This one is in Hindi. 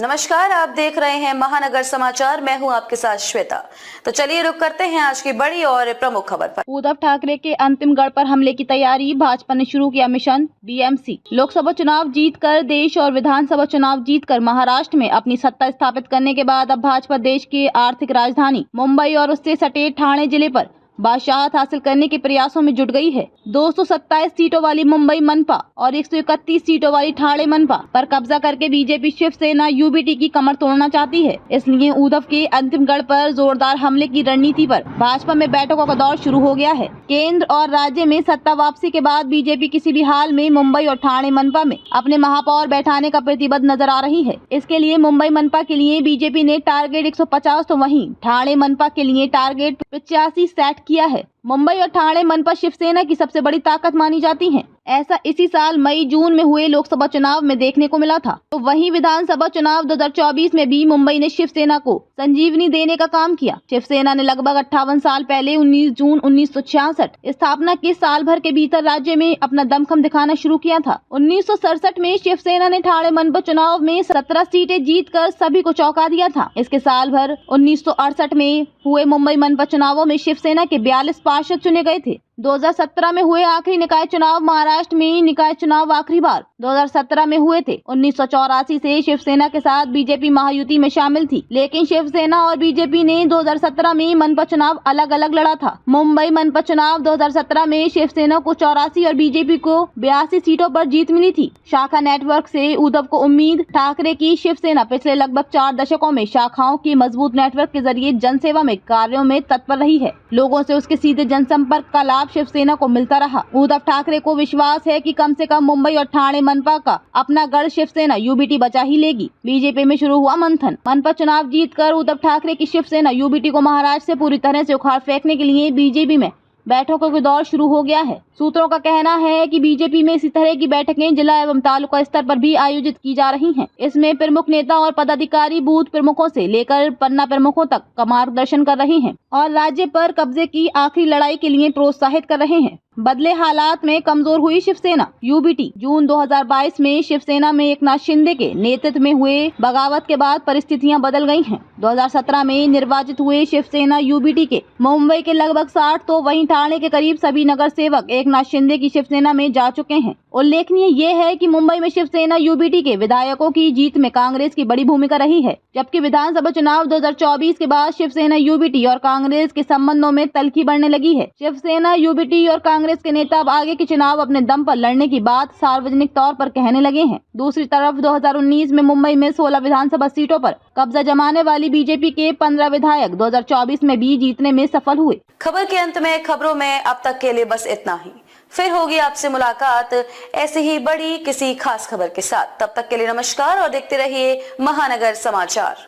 नमस्कार, आप देख रहे हैं महानगर समाचार। मैं हूं आपके साथ श्वेता। तो चलिए रुक करते हैं आज की बड़ी और प्रमुख खबर पर। उद्धव ठाकरे के अंतिम गढ़ पर हमले की तैयारी, भाजपा ने शुरू किया मिशन BMC। लोकसभा चुनाव जीतकर देश और विधानसभा चुनाव जीतकर महाराष्ट्र में अपनी सत्ता स्थापित करने के बाद अब भाजपा देश की आर्थिक राजधानी मुंबई और उससे सटे ठाणे जिले पर बादशाहत हासिल करने के प्रयासों में जुट गई है। 227 सीटों वाली मुंबई मनपा और 131 सीटों वाली ठाणे मनपा पर कब्जा करके बीजेपी शिवसेना UBT की कमर तोड़ना चाहती है। इसलिए उद्धव के अंतिम गढ़ पर जोरदार हमले की रणनीति पर भाजपा में बैठकों का दौर शुरू हो गया है। केंद्र और राज्य में सत्ता वापसी के बाद बीजेपी किसी भी हाल में मुंबई और ठाणे मनपा में अपने महापौर बैठाने का प्रतिबद्ध नजर आ रही है। इसके लिए मुंबई मनपा के लिए बीजेपी ने टारगेट 150 तो वहीं ठाणे मनपा के लिए टारगेट 85 सेट किया है। मुंबई और ठाणे मनपा शिवसेना की सबसे बड़ी ताकत मानी जाती हैं। ऐसा इसी साल मई जून में हुए लोकसभा चुनाव में देखने को मिला था। तो वहीं विधानसभा चुनाव 2024 में भी मुंबई ने शिवसेना को संजीवनी देने का काम किया। शिवसेना ने लगभग 58 साल पहले 19 जून 1966 स्थापना के साल भर के भीतर राज्य में अपना दमखम दिखाना शुरू किया था। 1967 में शिवसेना ने ठाणे मनपा चुनाव में 17 सीटें जीतकर सभी को चौंका दिया था। इसके साल भर 1968 में हुए मुंबई मनपा चुनावों में शिवसेना के 42 पार्षद चुने गए थे। 2017 में हुए आखिरी निकाय चुनाव महाराष्ट्र में निकाय चुनाव आखिरी बार 2017 में हुए थे। 1984 से शिवसेना के साथ बीजेपी महायुति में शामिल थी, लेकिन शिवसेना और बीजेपी ने 2017 में मनपा चुनाव अलग अलग लड़ा था। मुंबई मनपा चुनाव 2017 में शिवसेना को 84 और बीजेपी को 82 सीटों पर जीत मिली थी। शाखा नेटवर्क से उद्धव को उम्मीद। ठाकरे की शिवसेना पिछले लगभग 4 दशकों में शाखाओं की मजबूत नेटवर्क के जरिए जनसेवा में कार्यों में तत्पर रही है। लोगों से उसके सीधे जनसंपर्क का लाभ शिवसेना को मिलता रहा। उद्धव ठाकरे को विश्वास है कि कम से कम मुंबई और ठाणे मनपा का अपना गढ़ शिवसेना UBT बचा ही लेगी। बीजेपी में शुरू हुआ मंथन। मनपा चुनाव जीतकर उद्धव ठाकरे की शिवसेना UBT को महाराष्ट्र से पूरी तरह से उखाड़ फेंकने के लिए बीजेपी में बैठकों का दौर शुरू हो गया है। सूत्रों का कहना है कि बीजेपी में इसी तरह की बैठकें जिला एवं तालुका स्तर पर भी आयोजित की जा रही हैं। इसमें प्रमुख नेता और पदाधिकारी बूथ प्रमुखों से लेकर पन्ना प्रमुखों तक का मार्गदर्शन कर रहे हैं और राज्य पर कब्जे की आखिरी लड़ाई के लिए प्रोत्साहित कर रहे हैं। बदले हालात में कमजोर हुई शिवसेना UBT। जून 2022 में शिवसेना में एकनाथ शिंदे के नेतृत्व में हुए बगावत के बाद परिस्थितियां बदल गई हैं। 2017 में निर्वाचित हुए शिवसेना UBT के मुंबई के लगभग 60 तो वहीं ठाणे के करीब सभी नगर सेवक एकनाथ शिंदे की शिवसेना में जा चुके हैं। उल्लेखनीय ये है कि मुंबई में शिवसेना UBT के विधायकों की जीत में कांग्रेस की बड़ी भूमिका रही है, जबकि विधानसभा चुनाव 2024 के बाद शिवसेना UBT और कांग्रेस के संबंधों में तल्खी बढ़ने लगी है। शिवसेना UBT और कांग्रेस के नेता अब आगे के चुनाव अपने दम पर लड़ने की बात सार्वजनिक तौर पर कहने लगे हैं। दूसरी तरफ 2019 में मुंबई में 16 विधानसभा सीटों पर कब्जा जमाने वाली बीजेपी के 15 विधायक 2024 में भी जीतने में सफल हुए। खबर के अंत में खबरों में अब तक के लिए बस इतना ही। फिर होगी आपसे मुलाकात ऐसे ही बड़ी किसी खास खबर के साथ। तब तक के लिए नमस्कार और देखते रहिए महानगर समाचार।